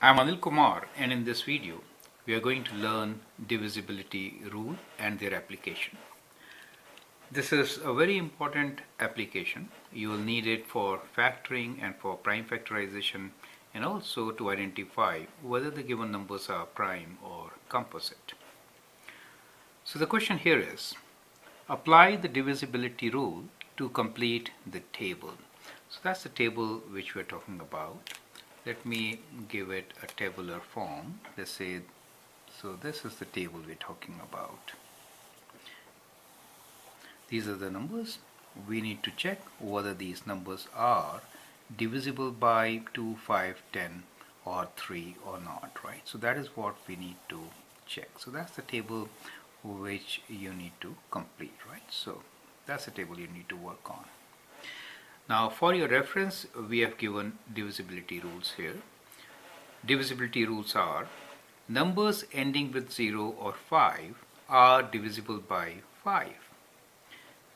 I'm Anil Kumar, and in this video we are going to learn divisibility rule and their application. This is a very important application. You will need it for factoring and for prime factorization, and also to identify whether the given numbers are prime or composite. So the question here is, apply the divisibility rule to complete the table. So that's the table which we're talking about. Let me give it a tabular form. Let's say, so this is the table we're talking about. These are the numbers. We need to check whether these numbers are divisible by 2, 5, 10 or 3 or not, right? So that is what we need to check. So that's the table which you need to complete, right? So that's the table you need to work on. Now for your reference, we have given divisibility rules here. Divisibility rules are: numbers ending with 0 or 5 are divisible by 5.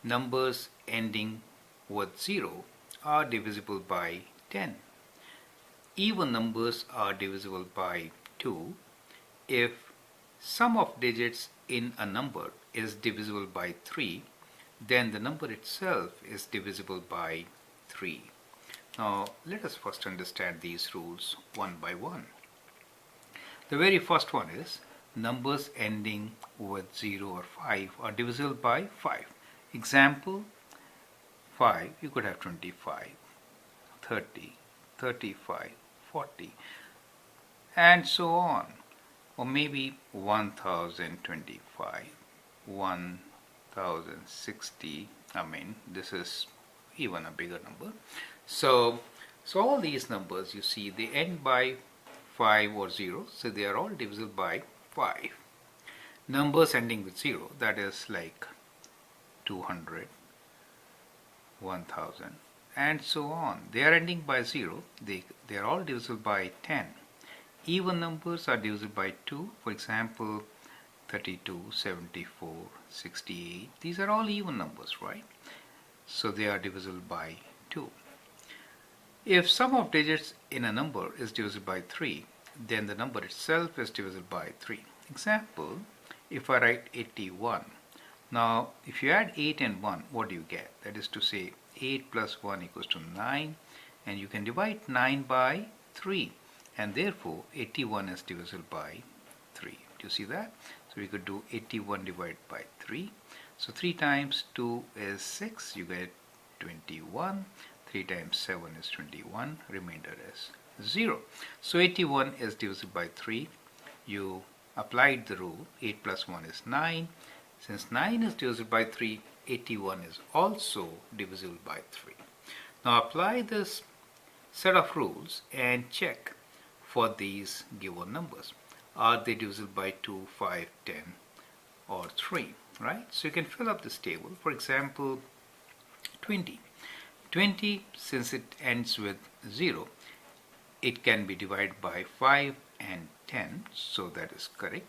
Numbers ending with 0 are divisible by 10. Even numbers are divisible by 2 if sum of digits in a number is divisible by 3, then the number itself is divisible by 3. Now let us first understand these rules one by one. The very first one is numbers ending with 0 or 5 are divisible by 5. Example, 5, you could have 25, 30, 35, 40 and so on, or maybe 1025, 1060. I mean, this is even a bigger number. So all these numbers, you see, they end by 5 or 0, so they are all divisible by 5. Numbers ending with 0, that is like 200, 1000 and so on, they are ending by 0, they are all divisible by 10. Even numbers are divisible by 2, for example 32, 74, 68, these are all even numbers, right? So they are divisible by 2. If sum of digits in a number is divisible by 3, then the number itself is divisible by 3. Example, if I write 81, now if you add 8 and 1, what do you get? That is to say, 8 plus 1 equals to 9, and you can divide 9 by 3, and therefore 81 is divisible by 3. Do you see that? So we could do 81 divided by 3. So 3 times 2 is 6, you get 21. 3 times 7 is 21, remainder is 0. So 81 is divisible by 3. You applied the rule, 8 plus 1 is 9. Since 9 is divisible by 3, 81 is also divisible by 3. Now apply this set of rules and check for these given numbers. Are they divisible by 2, 5, 10 or 3, right? So you can fill up this table. For example, 20. 20, since it ends with 0, it can be divided by 5 and 10, so that is correct.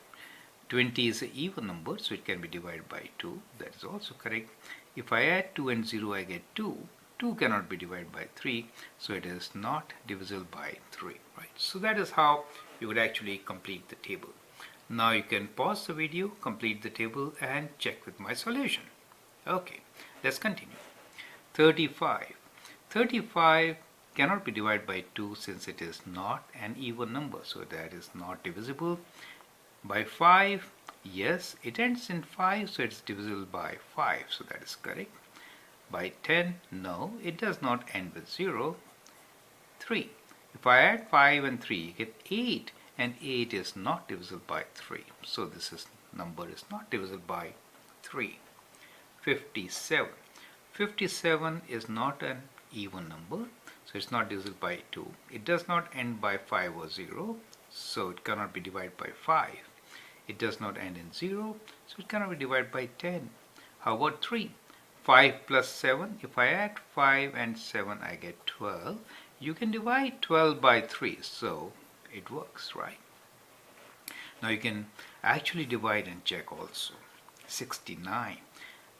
20 is an even number, so it can be divided by 2, that is also correct. If I add 2 and 0, I get 2. 2 cannot be divided by 3, so it is not divisible by 3, right? So that is how you would actually complete the table. Now you can pause the video, complete the table and check with my solution. Okay, let's continue. 35. 35 cannot be divided by 2 since it is not an even number, so that is not divisible. By 5, yes, it ends in 5, so it's divisible by 5, so that is correct. By 10, no, it does not end with 0. 3. If I add 5 and 3, you get 8, and 8 is not divisible by 3, so this number is not divisible by 3. 57. 57 is not an even number, so it's not divisible by 2. It does not end by 5 or 0, so it cannot be divided by 5. It does not end in 0, so it cannot be divided by 10. How about 3? 5 plus 7, if I add 5 and 7, I get 12. You can divide 12 by 3, so it works, right? Now you can actually divide and check also. 69.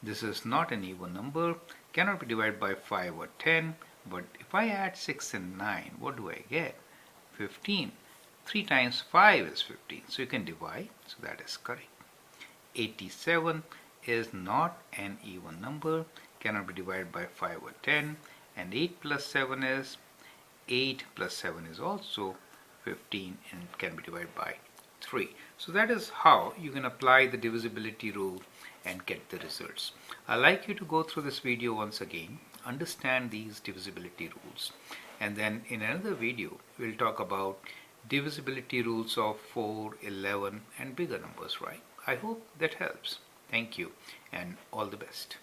This is not an even number, cannot be divided by 5 or 10, but if I add 6 and 9, what do I get? 15. 3 times 5 is 15. So you can divide. So that is correct. 87 is not an even number, cannot be divided by 5 or 10. And 8 plus 7 is 8 plus 7 is also 15 and can be divided by 3. So that is how you can apply the divisibility rule and get the results. I'd like you to go through this video once again, understand these divisibility rules, and then in another video we'll talk about divisibility rules of 4, 11 and bigger numbers, right? I hope that helps. Thank you and all the best.